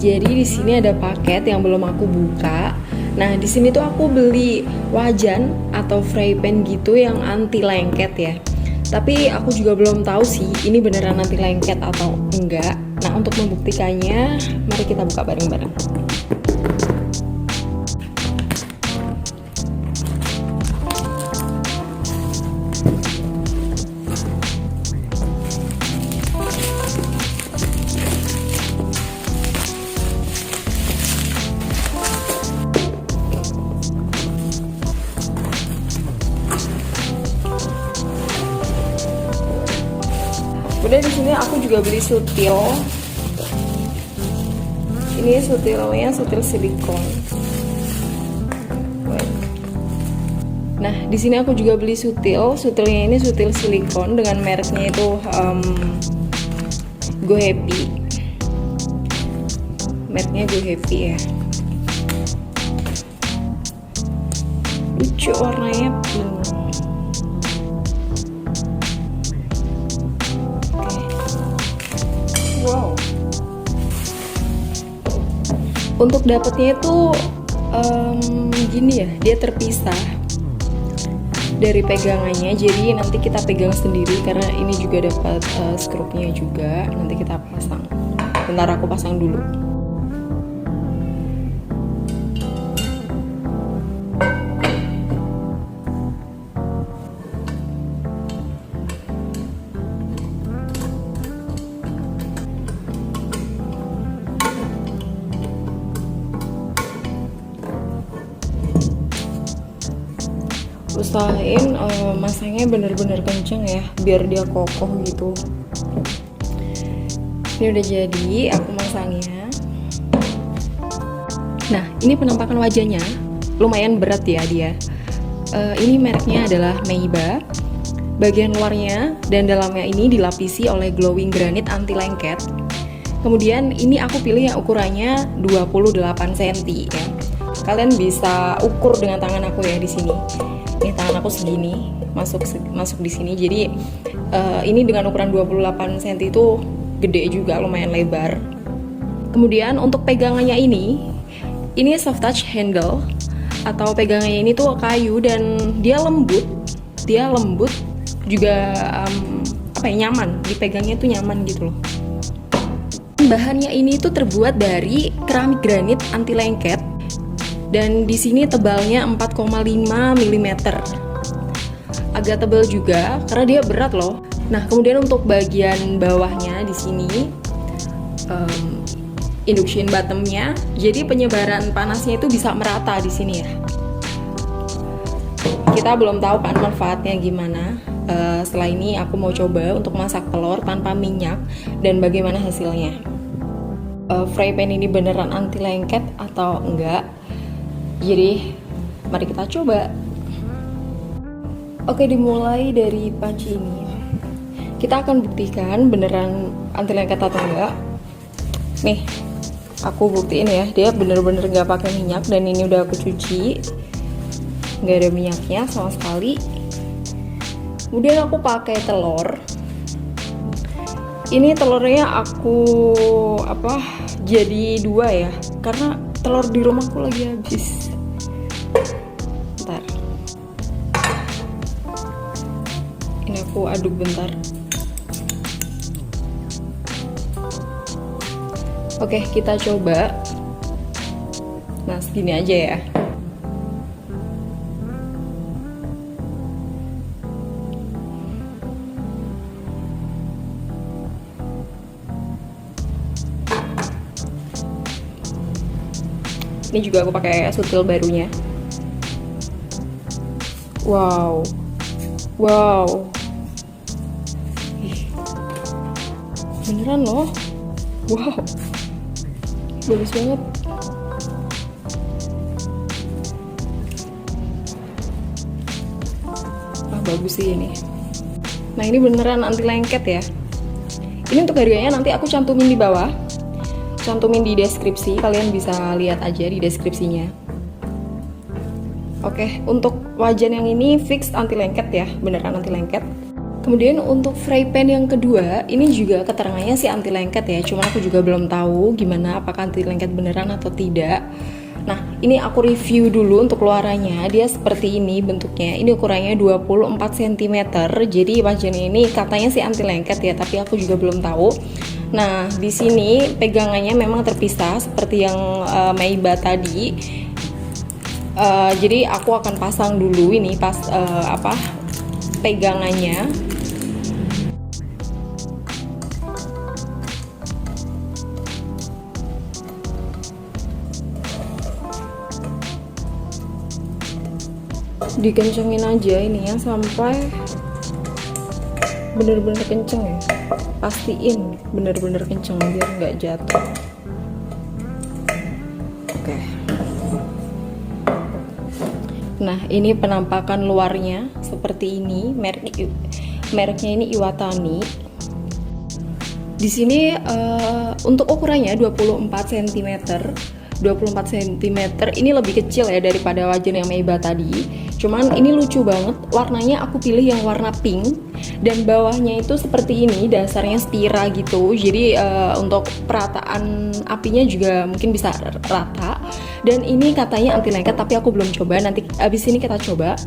Jadi di sini ada paket yang belum aku buka. Nah, di sini tuh aku beli wajan atau fry pan gitu yang anti lengket ya. Tapi aku juga belum tahu sih ini beneran anti lengket atau enggak. Nah, untuk membuktikannya, mari kita buka bareng-bareng. Udah, di sini aku juga beli sutil. Ini sutilnya sutil silikon. Nah, di sini aku juga beli sutil. Sutilnya ini sutil silikon dengan mereknya itu Go Happy. Mereknya Go Happy ya. Lucu, warnanya pink. Wow. Untuk dapetnya itu gini ya, dia terpisah dari pegangannya. Jadi nanti kita pegang sendiri karena ini juga dapat skrupnya juga. Nanti kita pasang. Bentar, aku pasang dulu. Usahain masangnya bener-bener kenceng ya, biar dia kokoh gitu. Ini udah jadi, aku masangnya. Nah, ini penampakan wajahnya lumayan berat ya dia. Ini mereknya adalah Meiba. Bagian luarnya dan dalamnya ini dilapisi oleh glowing granite anti lengket. Kemudian ini aku pilih yang ukurannya 28 cm ya. Kalian bisa ukur dengan tangan aku ya di sini. Ini tangan aku segini, masuk di sini. Jadi ini dengan ukuran 28 cm itu gede juga, lumayan lebar. Kemudian untuk pegangannya ini soft touch handle atau pegangannya ini tuh kayu dan dia lembut juga nyaman, dipegangnya tuh nyaman gitu loh. Bahannya ini tuh terbuat dari keramik granit anti lengket. Dan di sini tebalnya 4,5 mm. Agak tebal juga karena dia berat loh. Nah, kemudian untuk bagian bawahnya di sini induction bottomnya, jadi penyebaran panasnya itu bisa merata di sini ya. Kita belum tahu kan manfaatnya gimana. Setelah ini aku mau coba untuk masak telur tanpa minyak dan bagaimana hasilnya. Fry pan ini beneran anti lengket atau enggak? Jadi mari kita coba. Oke, dimulai dari panci ini. Kita akan buktikan beneran anti lengket atau enggak. Nih, aku buktiin ya, dia bener-bener nggak pakai minyak dan ini udah aku cuci, nggak ada minyaknya sama sekali. Kemudian aku pakai telur. Ini telurnya aku jadi 2 ya, karena telur di rumahku lagi habis. Bentar, ini aku aduk bentar. Oke, kita coba. Nah, segini aja ya. Ini juga aku pakai sutil barunya. Wow. Ih, beneran loh. Wow, bagus banget. Bagus sih ini. Nah, ini beneran anti lengket ya. Ini untuk harganya nanti aku cantumin di bawah, cantumin di deskripsi, kalian bisa lihat aja di deskripsinya. Oke, untuk wajan yang ini fix anti lengket ya, beneran anti lengket. Kemudian untuk fry pan yang kedua, ini juga keterangannya sih anti lengket ya, cuman aku juga belum tahu gimana apakah anti lengket beneran atau tidak. Nah, ini aku review dulu untuk luarannya. Dia seperti ini bentuknya. Ini ukurannya 24 cm. Jadi wajan ini katanya sih anti lengket ya, tapi aku juga belum tahu. Nah, di sini pegangannya memang terpisah seperti yang Meiba tadi. Jadi aku akan pasang dulu ini pegangannya. Dikencengin aja ini ya sampai bener-bener kenceng ya, pastiin bener-bener kenceng biar nggak jatuh. Oke. Nah, ini penampakan luarnya seperti ini. Mereknya ini Iwatani. Di sini untuk ukurannya 24 cm. 24 cm ini lebih kecil ya daripada wajan yang Meiba tadi. Cuman ini lucu banget, warnanya aku pilih yang warna pink dan bawahnya itu seperti ini, dasarnya spira gitu. Jadi untuk perataan apinya juga mungkin bisa rata. Dan ini katanya anti lengket tapi aku belum coba. Nanti abis ini kita coba.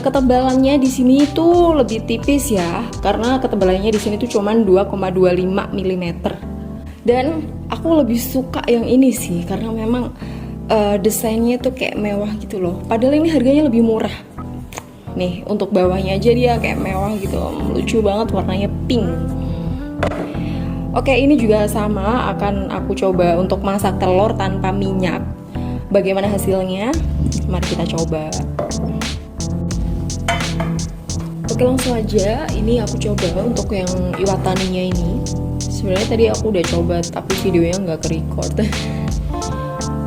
Ketebalannya di sini tuh lebih tipis ya, karena ketebalannya di sini tuh cuman 2,25 mm. Dan aku lebih suka yang ini sih, karena memang desainnya tuh kayak mewah gitu loh. Padahal ini harganya lebih murah. Nih, untuk bawahnya aja dia kayak mewah gitu. Lucu banget, warnanya pink. Oke, ini juga sama, akan aku coba untuk masak telur tanpa minyak. Bagaimana hasilnya? Mari kita coba. Oke, langsung aja. Ini aku coba untuk yang Iwataninya ini. Sebenarnya tadi aku udah coba tapi videonya nggak ke-record.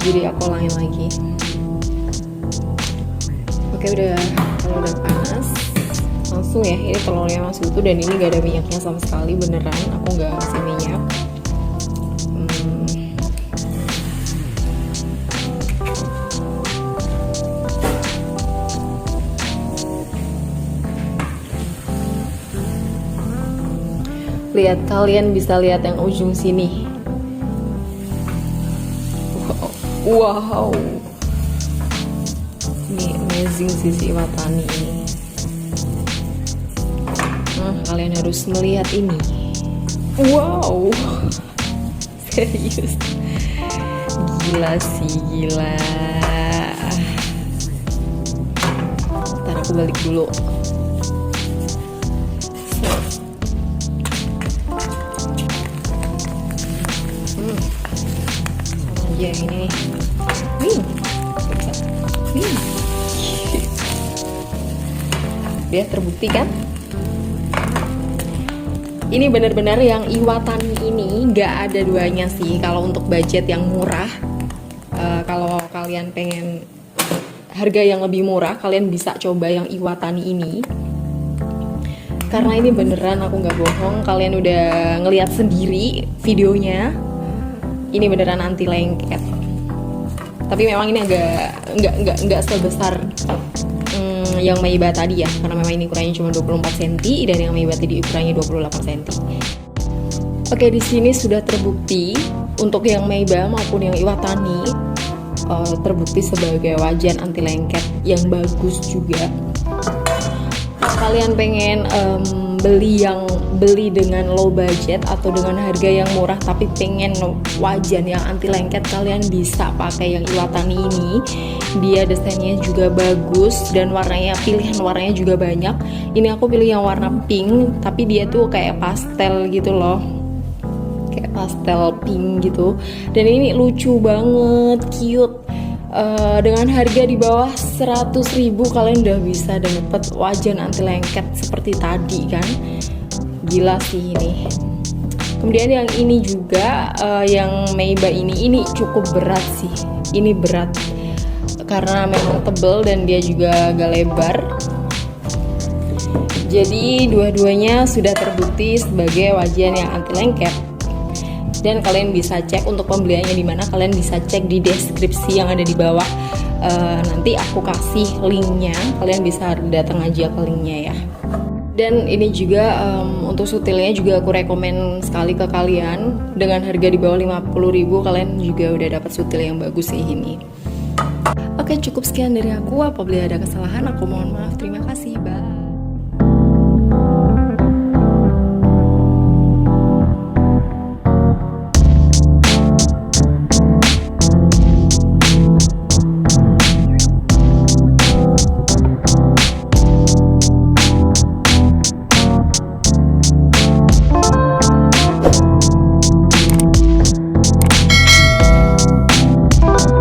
Jadi aku ulangin lagi. Oke, kalau udah panas langsung ya, ini telurnya masuk utuh dan ini gak ada minyaknya sama sekali, beneran aku nggak kasih minyak. Lihat, kalian bisa lihat yang ujung sini. Wow, ini amazing sih si Iwatani ini. Kalian harus melihat ini. Wow, serius, gila sih, gila. Ntar aku balik dulu. Ya ini dia terbukti kan. Ini benar-benar yang Iwatani ini nggak ada duanya sih kalau untuk budget yang murah. Kalau kalian pengen harga yang lebih murah, kalian bisa coba yang Iwatani ini, karena ini beneran aku nggak bohong, kalian udah ngelihat sendiri videonya. Ini beneran anti lengket. Tapi memang ini nggak sebesar yang Meiba tadi ya, karena memang ini ukurannya cuma 24 cm dan yang Meiba tadi ukurannya 28 cm. Oke, di sini sudah terbukti untuk yang Meiba maupun yang Iwatani terbukti sebagai wajan anti lengket yang bagus juga. Kalian pengen beli dengan low budget atau dengan harga yang murah tapi pengen wajan yang anti lengket, kalian bisa pakai yang Iwatani ini. Dia desainnya juga bagus dan pilihan warnanya juga banyak. Ini aku pilih yang warna pink, tapi dia tuh kayak pastel gitu loh, kayak pastel pink gitu. Dan ini lucu banget, cute. Dengan harga di bawah 100.000 kalian udah bisa dapet wajan anti lengket seperti tadi kan. Gila sih ini. Kemudian yang ini juga yang Meiba ini cukup berat sih. Ini berat karena memang tebel dan dia juga agak lebar. Jadi dua-duanya sudah terbukti sebagai wajan yang anti lengket. Dan kalian bisa cek untuk pembeliannya di mana, kalian bisa cek di deskripsi yang ada di bawah. Nanti aku kasih linknya, kalian bisa datang aja ke linknya ya. Dan ini juga untuk sutilnya juga aku rekomen sekali ke kalian. Dengan harga di bawah 50.000 kalian juga udah dapat sutil yang bagus sih ini. Oke, cukup sekian dari aku. Apabila ada kesalahan aku mohon maaf. Terima kasih. Bye.